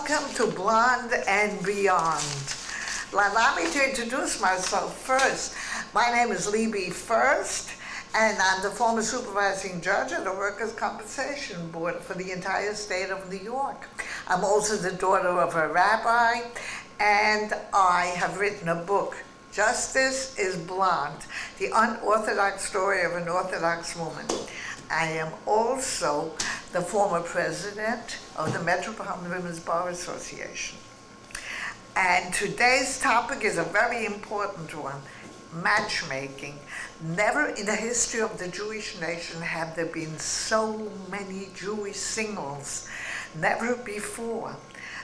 Welcome to Blonde and Beyond. Allow me to introduce myself first. My name is Libby First, and I'm the former supervising judge of the Workers' Compensation Board for the entire state of New York. I'm also the daughter of a rabbi, and I have written a book, Justice is Blonde, the unorthodox story of an orthodox woman. I am also the former president of the Metropolitan Women's Bar Association. And today's topic is a very important one, matchmaking. Never in the history of the Jewish nation have there been so many Jewish singles. Never before.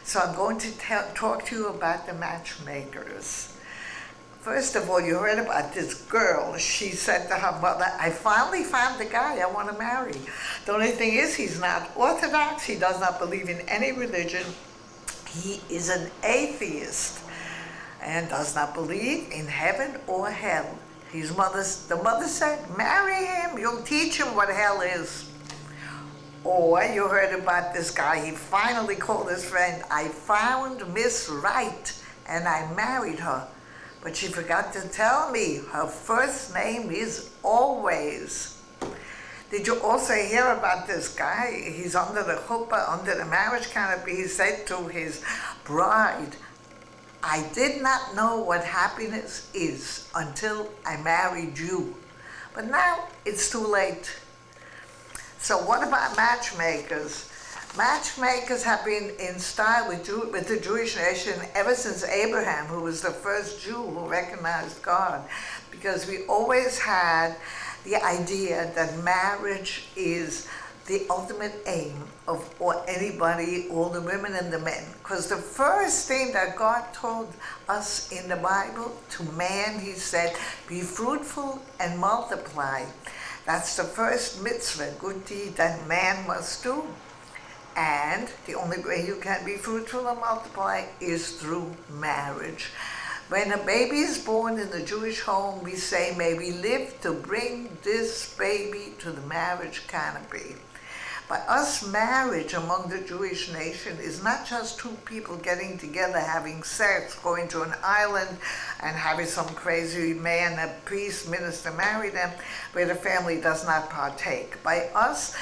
So I'm going to talk to you about the matchmakers. First of all, you heard about this girl. She said to her mother, I finally found the guy I want to marry. The only thing is, he's not Orthodox. He does not believe in any religion. He is an atheist and does not believe in heaven or hell. The mother said, marry him. You'll teach him what hell is. Or you heard about this guy. He finally called his friend, I found Miss Right and I married her. But she forgot to tell me her first name is Always. Did you also hear about this guy? He's under the chuppah, under the marriage canopy. He said to his bride, I did not know what happiness is until I married you. But now it's too late. So what about matchmakers? Matchmakers have been in style with the Jewish nation ever since Abraham, who was the first Jew who recognized God, because we always had the idea that marriage is the ultimate aim of anybody, all the women and the men. Because the first thing that God told us in the Bible, to man, he said, be fruitful and multiply. That's the first mitzvah, good deed that man must do. And the only way you can be fruitful and multiply is through marriage. When a baby is born in the Jewish home, we say, may we live to bring this baby to the marriage canopy. By us, marriage among the Jewish nation is not just two people getting together, having sex, going to an island, and having some crazy man, a priest, minister marry them, where the family does not partake. By us,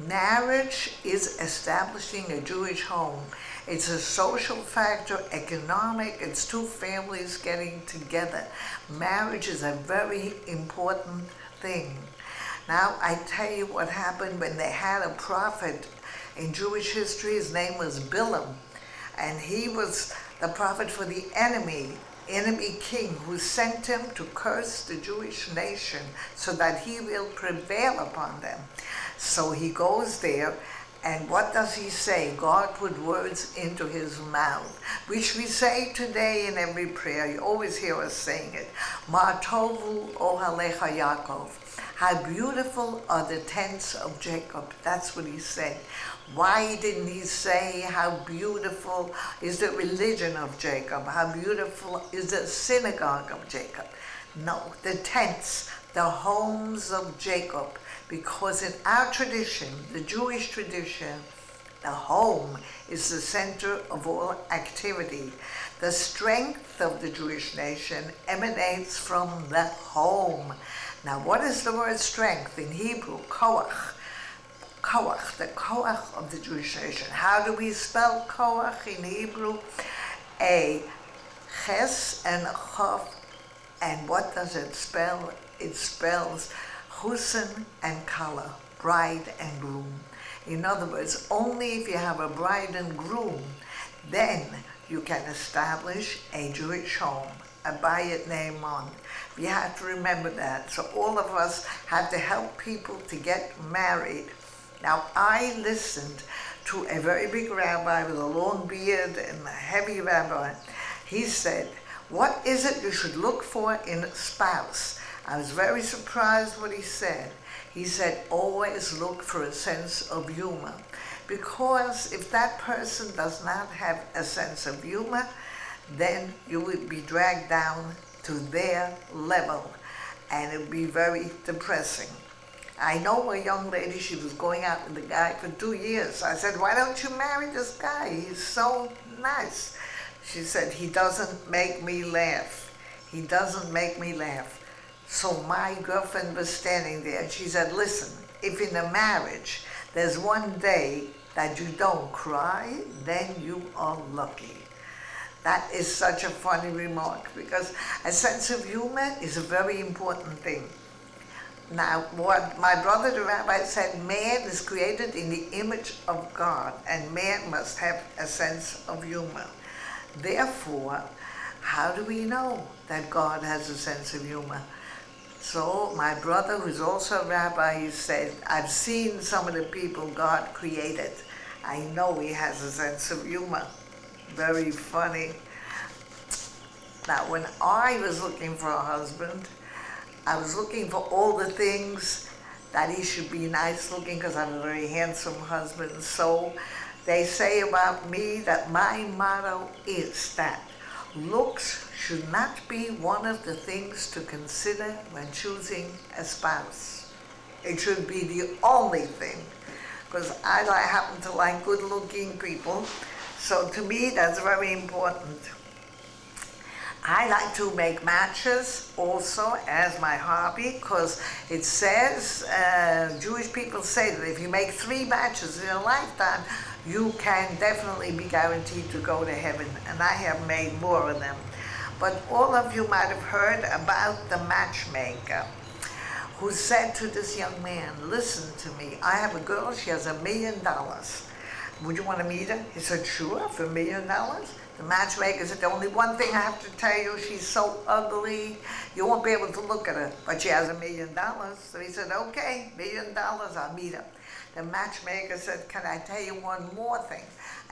marriage is establishing a Jewish home. It's a social factor, economic, it's two families getting together. Marriage is a very important thing. Now, I tell you what happened when they had a prophet in Jewish history. His name was Bilam, and he was the prophet for the enemy king, who sent him to curse the Jewish nation so that he will prevail upon them. So he goes there, and what does he say? God put words into his mouth, which we say today in every prayer. You always hear us saying it. Ma tovu ohalecha Yaakov. How beautiful are the tents of Jacob. That's what he said. Why didn't he say how beautiful is the religion of Jacob? How beautiful is the synagogue of Jacob? No, the tents, the homes of Jacob. Because in our tradition, the Jewish tradition, the home is the center of all activity. The strength of the Jewish nation emanates from the home. Now, what is the word strength in Hebrew? Koach. Koach, the koach of the Jewish nation. How do we spell koach in Hebrew? A ches and a chof. And what does it spell? It spells Husan and Kala, bride and groom. In other words, only if you have a bride and groom, then you can establish a Jewish home, a bayit ne'eman. We have to remember that. So all of us have to help people to get married. Now, I listened to a very big rabbi with a long beard and a heavy rabbi. He said, what is it you should look for in a spouse? I was very surprised what he said. He said, always look for a sense of humor. Because if that person does not have a sense of humor, then you would be dragged down to their level, and it would be very depressing. I know a young lady, she was going out with a guy for 2 years. I said, why don't you marry this guy? He's so nice. She said, he doesn't make me laugh. He doesn't make me laugh. So my girlfriend was standing there and she said, listen, if in a marriage there's one day that you don't cry, then you are lucky. That is such a funny remark, because a sense of humor is a very important thing. Now, what my brother the rabbi said, man is created in the image of God, and man must have a sense of humor. Therefore, how do we know that God has a sense of humor? So my brother, who's also a rabbi, he said, I've seen some of the people God created. I know he has a sense of humor. Very funny. Now, when I was looking for a husband, I was looking for all the things that he should be nice looking, because I'm a very handsome husband. So they say about me that my motto is that looks should not be one of the things to consider when choosing a spouse. It should be the only thing, because I happen to like good-looking people. So to me, that's very important. I like to make matches also as my hobby, because it says, Jewish people say that if you make 3 matches in a lifetime, you can definitely be guaranteed to go to heaven. And I have made more of them. But all of you might have heard about the matchmaker, who said to this young man, listen to me, I have a girl, she has $1 million. Would you want to meet her? He said, sure, for $1 million. The matchmaker said, the only one thing I have to tell you, she's so ugly, you won't be able to look at her, but she has $1 million. So he said, okay, $1 million, I'll meet her. The matchmaker said, can I tell you one more thing?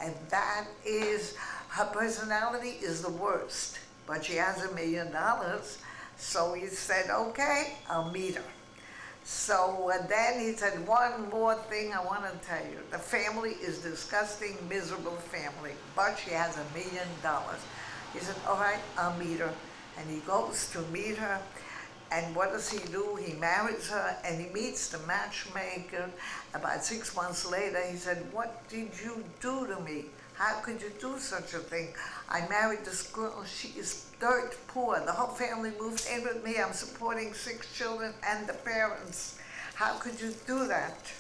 And that is, her personality is the worst, but she has $1 million. So he said, okay, I'll meet her. So then he said, one more thing I want to tell you. The family is disgusting, miserable family, but she has $1 million. He said, all right, I'll meet her. And he goes to meet her, and what does he do? He marries her, and he meets the matchmaker. About 6 months later, he said, what did you do to me? How could you do such a thing? I married this girl, she is dirt poor. The whole family moved in with me. I'm supporting 6 children and the parents. How could you do that?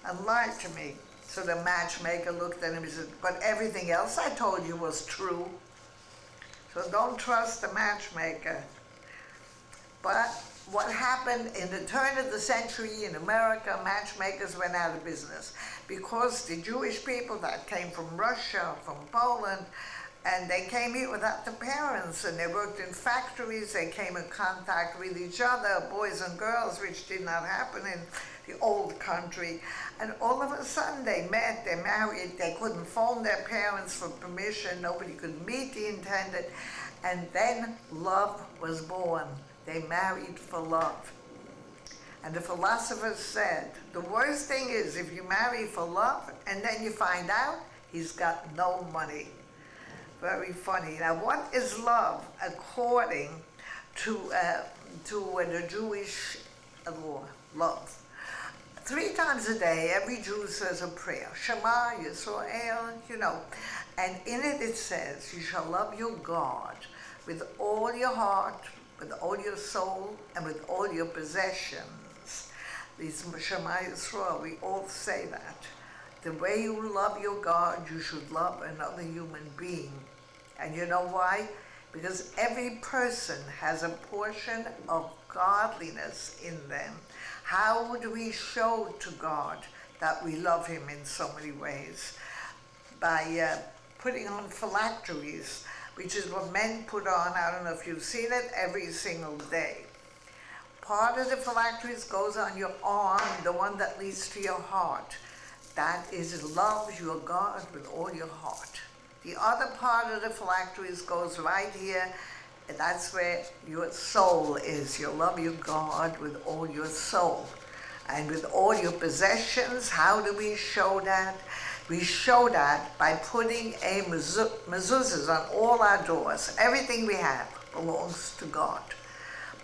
And lied to me. So the matchmaker looked at him and said, but everything else I told you was true. So don't trust the matchmaker. But what happened in the turn of the century in America, matchmakers went out of business because the Jewish people that came from Russia, from Poland, and they came here without the parents, and they worked in factories, they came in contact with each other, boys and girls, which did not happen in the old country. And all of a sudden they met, they married, they couldn't phone their parents for permission, nobody could meet the intended, and then love was born. They married for love. And the philosophers said, the worst thing is if you marry for love and then you find out he's got no money. Very funny. Now, what is love according to the Jewish law? Love. 3 times a day, every Jew says a prayer. Shema Yisrael, you know. And in it, it says, you shall love your God with all your heart, with all your soul, and with all your possessions. These Shema Yisrael, we all say that. The way you love your God, you should love another human being. And you know why? Because every person has a portion of godliness in them. How do we show to God that we love him in so many ways? By putting on phylacteries, which is what men put on, I don't know if you've seen it, every single day. Part of the phylacteries goes on your arm, the one that leads to your heart. That is, love your God with all your heart. The other part of the phylacteries goes right here, and that's where your soul is. You love your God with all your soul. And with all your possessions, how do we show that? We show that by putting a mezuzahs on all our doors. Everything we have belongs to God.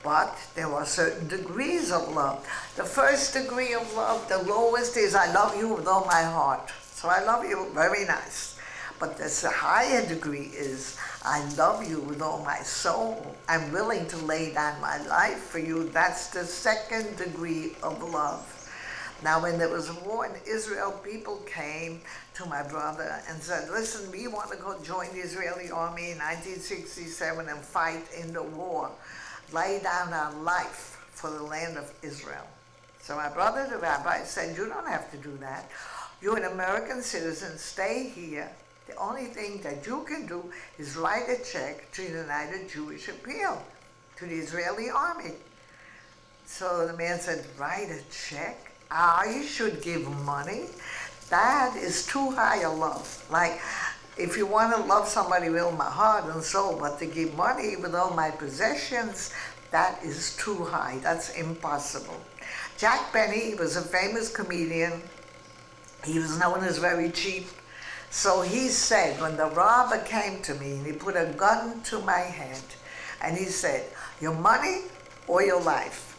But there were certain degrees of love. The first degree of love, the lowest, is I love you with all my heart. So I love you, very nice. But the higher degree is I love you with all my soul. I'm willing to lay down my life for you. That's the second degree of love. Now, when there was a war in Israel, people came to my brother and said, listen, we want to go join the Israeli army in 1967 and fight in the war, lay down our life for the land of Israel. So my brother, the rabbi, said, you don't have to do that. You're an American citizen, stay here. The only thing that you can do is write a check to the United Jewish Appeal, to the Israeli army. So the man said, write a check? I should give money? That is too high a love. Like, if you want to love somebody with my heart and soul, but to give money with all my possessions, that is too high. That's impossible. Jack Benny was a famous comedian. He was known as very cheap. So he said, when the robber came to me and he put a gun to my head, and he said, your money or your life?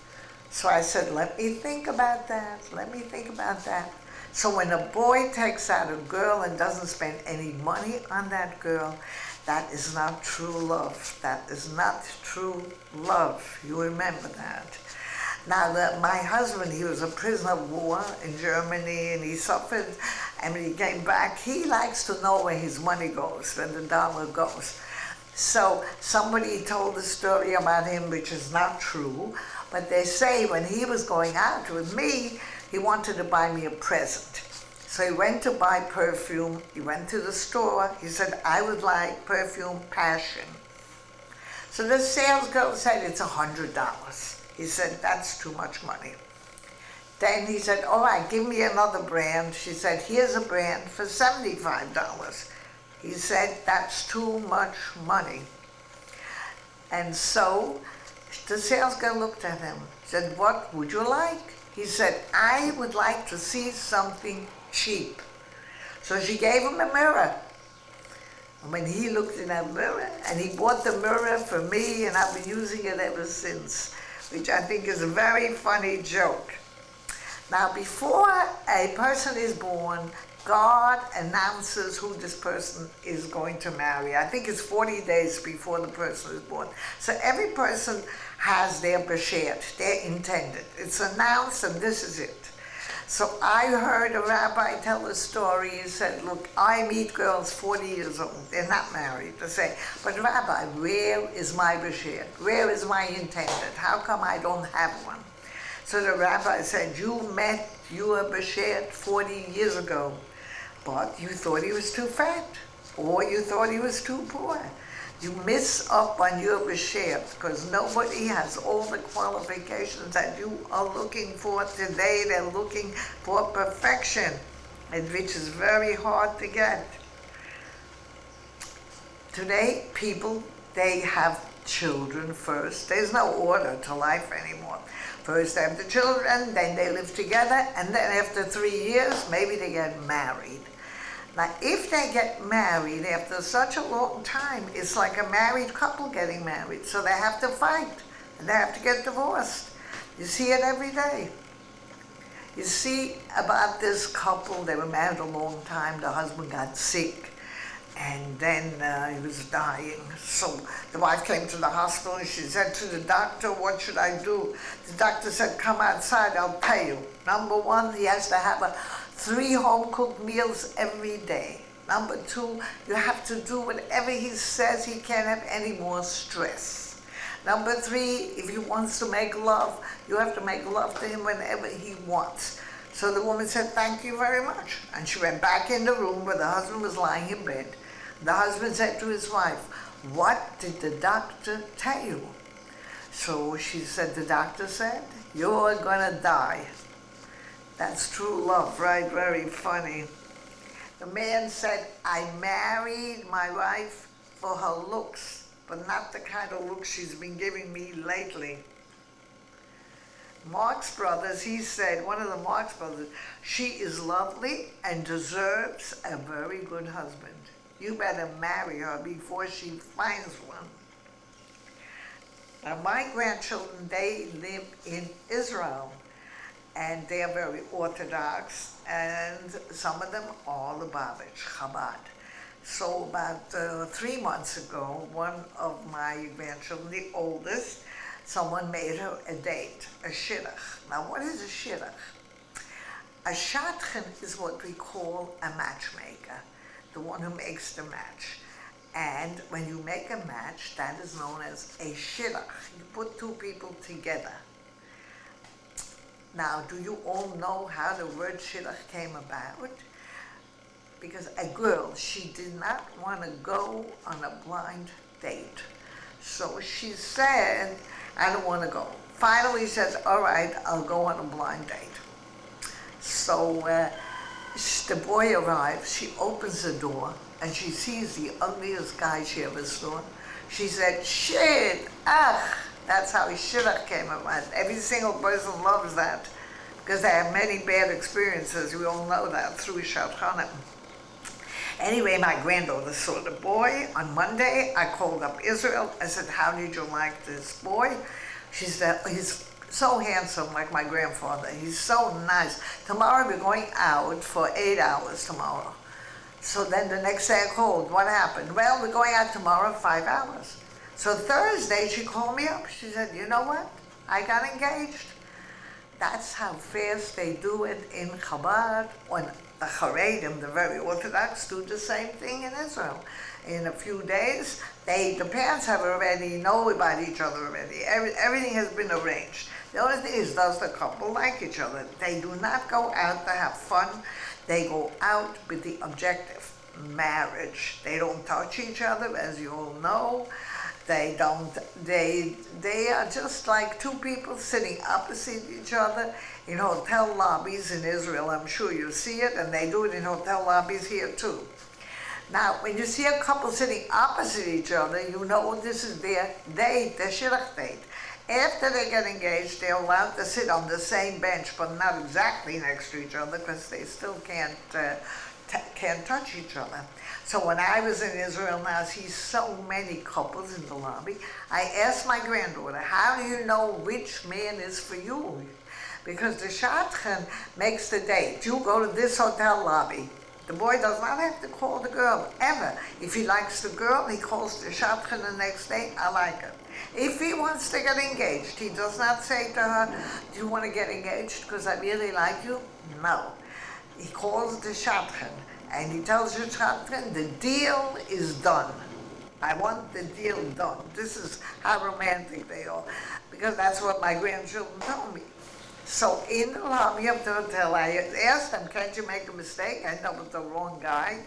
So I said, let me think about that. Let me think about that. So when a boy takes out a girl and doesn't spend any money on that girl, that is not true love. That is not true love. You remember that. Now, my husband, he was a prisoner of war in Germany, and he suffered, and when he came back, he likes to know where his money goes, where the dollar goes. So somebody told a story about him, which is not true, but they say when he was going out with me, he wanted to buy me a present. So he went to buy perfume. He went to the store. He said, I would like perfume Passion. So the sales girl said, it's $100. He said, that's too much money. Then he said, all right, give me another brand. She said, here's a brand for $75. He said, that's too much money. And so the sales girl looked at him, said, what would you like? He said, I would like to see something cheap. So she gave him a mirror. And when he looked in that mirror, and he bought the mirror for me, and I've been using it ever since, which I think is a very funny joke. Now, before a person is born, God announces who this person is going to marry. I think it's 40 days before the person is born. So every person has their beshet, their intended. It's announced, and this is it. So I heard a rabbi tell a story. He said, look, I meet girls 40 years old. They're not married. They say, but Rabbi, where is my beshet? Where is my intended? How come I don't have one? So the rabbi said, you met your beshet 40 years ago, but you thought he was too fat, or you thought he was too poor. You miss up on your beshet, because nobody has all the qualifications that you are looking for today. They're looking for perfection, and which is very hard to get. Today, people, they have children first. There's no order to life anymore. First they have the children, then they live together, and then after 3 years, maybe they get married. Now, if they get married after such a long time, it's like a married couple getting married. So they have to fight, and they have to get divorced. You see it every day. You see about this couple, they were married a long time, the husband got sick, and then he was dying. So the wife came to the hospital, and she said to the doctor, what should I do? The doctor said, come outside, I'll tell you. Number one, he has to have 3 home-cooked meals every day. Number 2, you have to do whatever he says. He can't have any more stress. Number 3, if he wants to make love, you have to make love to him whenever he wants. So the woman said, thank you very much. And she went back in the room where the husband was lying in bed. The husband said to his wife, what did the doctor tell you? So she said, the doctor said, you're gonna die. That's true love, right? Very funny. The man said, I married my wife for her looks, but not the kind of looks she's been giving me lately. Marx Brothers, he said, one of the Marx Brothers, she is lovely and deserves a very good husband. You better marry her before she finds one. Now, my grandchildren, they live in Israel, and they are very Orthodox, and some of them are Lubavitch, Chabad. So about 3 months ago, one of my grandchildren, the oldest, someone made her a date, a shidduch. Now, what is a shidduch? A shadchan is what we call a matchmaker, the one who makes the match. And when you make a match, that is known as a shidduch. You put two people together. Now, do you all know how the word shidduch came about? Because a girl, she did not want to go on a blind date. So she said, I don't want to go. Finally, she says, all right, I'll go on a blind date. So the boy arrives, she opens the door, and she sees the ugliest guy she ever saw. She said, shit, that's how shidduch came about. Every single person loves that, because they have many bad experiences. We all know that through shadchanim. Anyway, my granddaughter saw the boy. On Monday, I called up Israel. I said, how did you like this boy? She said, he's so handsome, like my grandfather. He's so nice. Tomorrow we're going out for 8 hours tomorrow. So then the next day I called. What happened? Well, we're going out tomorrow 5 hours. So Thursday she called me up. She said, you know what? I got engaged. That's how fast they do it in Chabad. When the Haredim, the very Orthodox, do the same thing in Israel. In a few days, the parents have already know about each other already. Everything has been arranged. The only thing is, does the couple like each other? They do not go out to have fun. They go out with the objective, marriage. They don't touch each other, as you all know. They are just like two people sitting opposite each other in hotel lobbies in Israel. I'm sure you see it, and they do it in hotel lobbies here too. Now, when you see a couple sitting opposite each other, you know this is their date, their shidduch date. After they get engaged, they're allowed to sit on the same bench, but not exactly next to each other, because they still can't touch each other. So when I was in Israel now, I see so many couples in the lobby. I asked my granddaughter, how do you know which man is for you? Because the shadchan makes the date. You go to this hotel lobby. The boy does not have to call the girl, ever. If he likes the girl, he calls the shadchan the next day, I like her. If he wants to get engaged, he does not say to her, do you want to get engaged because I really like you? No. He calls the shadchan, and he tells the shadchan, the deal is done. I want the deal done. This is how romantic they are, because that's what my grandchildren told me. So in the lobby of the hotel, I asked them, can't you make a mistake? I ended up with the wrong guy.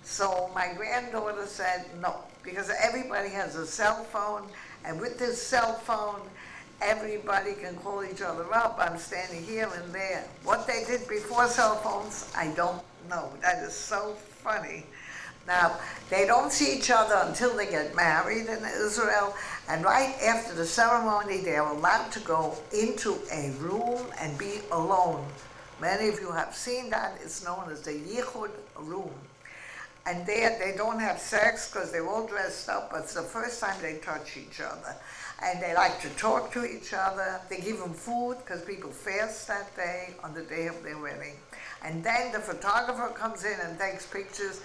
So my granddaughter said no, because everybody has a cell phone, and with this cell phone, everybody can call each other up. I'm standing here and there. What they did before cell phones, I don't know. That is so funny. Now, they don't see each other until they get married in Israel, and right after the ceremony, they are allowed to go into a room and be alone. Many of you have seen that. It's known as the Yichud room. And there, they don't have sex because they're all dressed up, but it's the first time they touch each other. And they like to talk to each other. They give them food because people fast that day on the day of their wedding. And then the photographer comes in and takes pictures.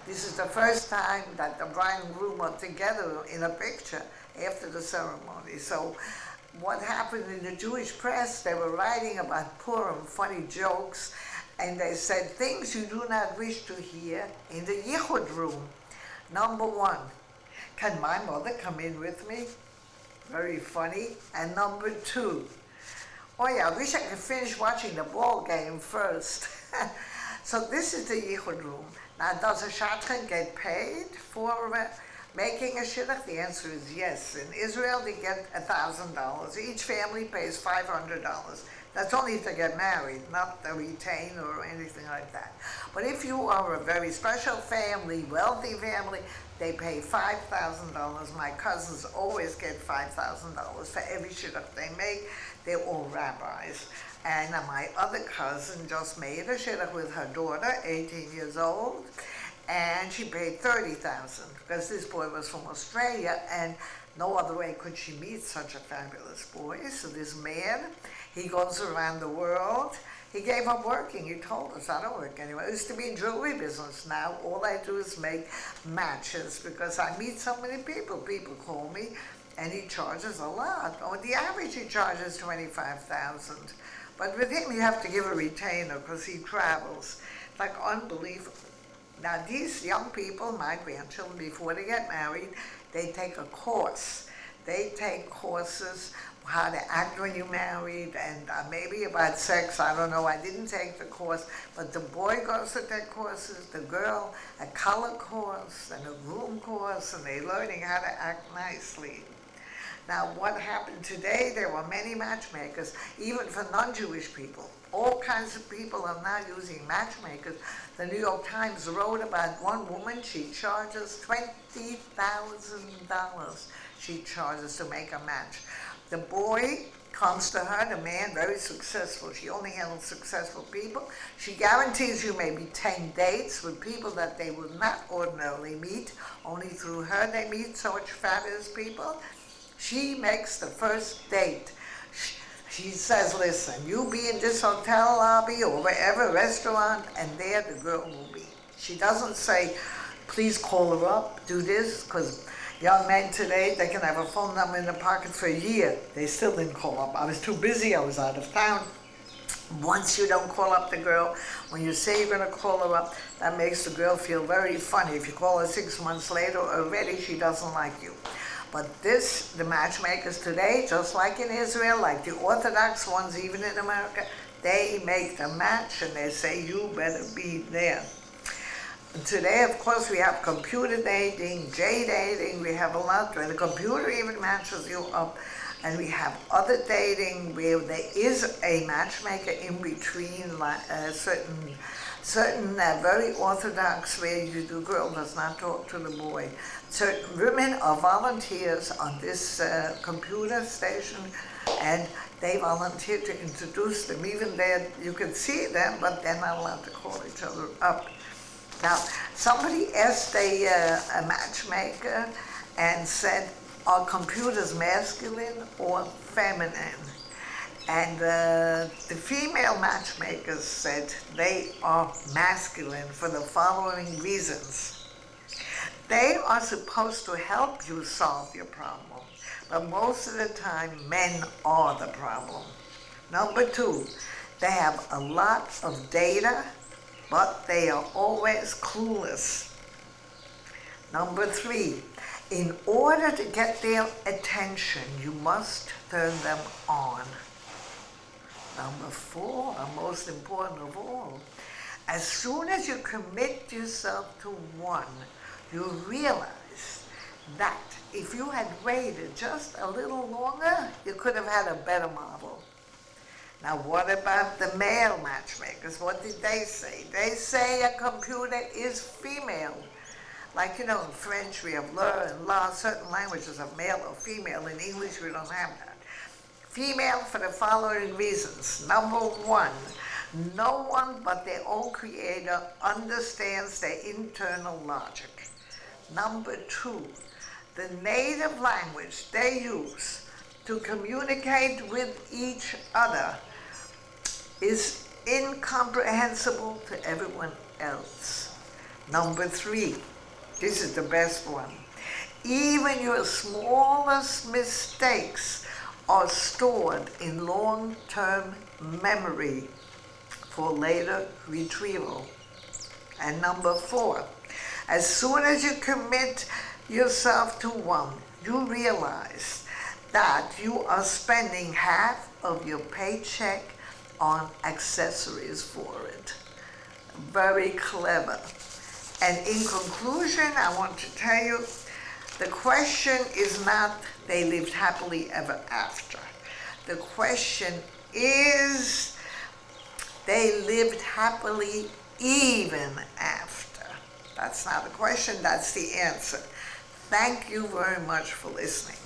This is the first time that the bride and groom are together in a picture after the ceremony. So what happened in the Jewish press, they were writing about Purim, funny jokes, and they said things you do not wish to hear in the Yichud room. Number one, can my mother come in with me? Very funny. And number two, oh yeah, I wish I could finish watching the ball game first. So this is the Yichud room. Now, does a shadchan get paid for making a shidduch? The answer is yes. In Israel, they get $1,000. Each family pays $500. That's only if they get married, not the retain or anything like that. But if you are a very special family, wealthy family, they pay $5,000. My cousins always get $5,000 for every shidduch they make. They're all rabbis. And my other cousin just made a shidduch with her daughter, 18 years old, and she paid $30,000 because this boy was from Australia, and No other way could she meet such a fabulous boy. So this man, he goes around the world. He gave up working. He told us, I don't work anymore. I used to be in jewelry business. Now all I do is make matches because I meet so many people. People call me, and he charges a lot. On the average, he charges $25,000. But with him, you have to give a retainer because he travels. Like unbelievable. Now these young people, my grandchildren, before they get married, they take a course. They take courses, how to act when you're married, and maybe about sex, I don't know, I didn't take the course, but the boy goes to take courses, the girl a color course and a groom course, and they're learning how to act nicely. Now what happened today, there were many matchmakers, even for non-Jewish people. All kinds of people are now using matchmakers. The New York Times wrote about one woman, she charges $20,000 she charges to make a match. The boy comes to her, the man, very successful. She only handles successful people. She guarantees you maybe 10 dates with people that they would not ordinarily meet. Only through her they meet such fabulous people. She makes the first date. She says, listen, you be in this hotel lobby or wherever, restaurant, and there the girl will be. She doesn't say, please call her up, do this, because young men today, they can have a phone number in their pocket for a year. They still didn't call up. I was too busy, I was out of town. Once you don't call up the girl, when you say you're going to call her up, that makes the girl feel very funny. If you call her 6 months later, already she doesn't like you. But the matchmakers today, just like in Israel, like the Orthodox ones, even in America, they make the match and they say, you better be there. And today, of course, we have computer dating, J-dating, we have a lot where the computer even matches you up. And we have other dating where there is a matchmaker in between certain very orthodox where the girl does not talk to the boy. Certain women are volunteers on this computer station, and they volunteer to introduce them. Even there, you can see them, but they're not allowed to call each other up. Now, somebody asked a matchmaker and said, are computers masculine or feminine? And the female matchmakers said they are masculine for the following reasons. They are supposed to help you solve your problem, but most of the time men are the problem. Number two, they have a lot of data, but they are always clueless. Number three, in order to get their attention, you must turn them on. Number four, and most important of all, as soon as you commit yourself to one, you realize that if you had waited just a little longer, you could have had a better model. Now, what about the male matchmakers? What did they say? They say a computer is female. Like, you know, in French we have le and la, certain languages have male or female. In English we don't have that. Female for the following reasons. Number one, no one but their own creator understands their internal logic. Number two, the native language they use to communicate with each other is incomprehensible to everyone else. Number three, this is the best one. Even your smallest mistakes are stored in long-term memory for later retrieval. And number four, as soon as you commit yourself to one, you realize that you are spending half of your paycheck on accessories for it. Very clever. And in conclusion, I want to tell you, the question is not they lived happily ever after. The question is they lived happily even after. That's not the question, that's the answer. Thank you very much for listening.